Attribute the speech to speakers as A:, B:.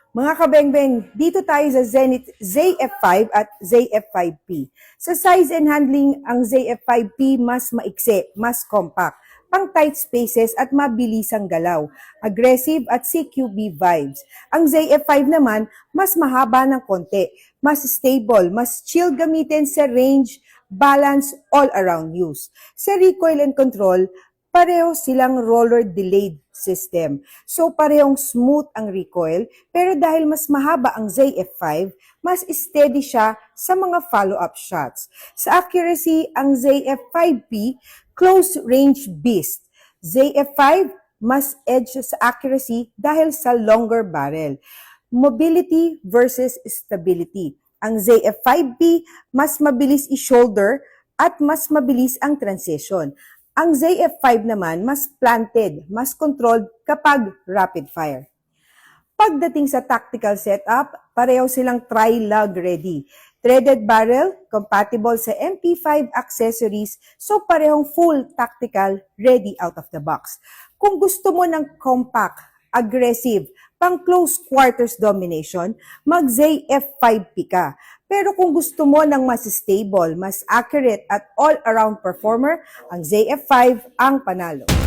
A: Mga kabengbeng, dito tayo sa Zenith ZF5 at ZF5P. Sa size and handling, ang ZF5P mas maikse, mas compact, pang tight spaces at mabilisang galaw, aggressive at CQB vibes. Ang ZF5 naman, mas mahaba ng konti, mas stable, mas chill gamitin sa range, balance, all-around use. Sa recoil and control, pareho silang roller delayed system. So parehong smooth ang recoil, pero dahil mas mahaba ang ZF5, mas steady siya sa mga follow-up shots. Sa accuracy, ang ZF5P, close range beast. ZF5, mas edge sa accuracy dahil sa longer barrel. Mobility versus stability. Ang ZF5P, mas mabilis i-shoulder at mas mabilis ang transition. Ang ZF5 naman, mas planted, mas controlled kapag rapid fire. Pagdating sa tactical setup, pareho silang tri-lug ready. Threaded barrel, compatible sa MP5 accessories, so parehong full tactical ready out of the box. Kung gusto mo ng compact, aggressive, pang close quarters domination, mag-ZF5P ka. Pero kung gusto mo ng mas stable, mas accurate at all-around performer, ang ZF5 ang panalo.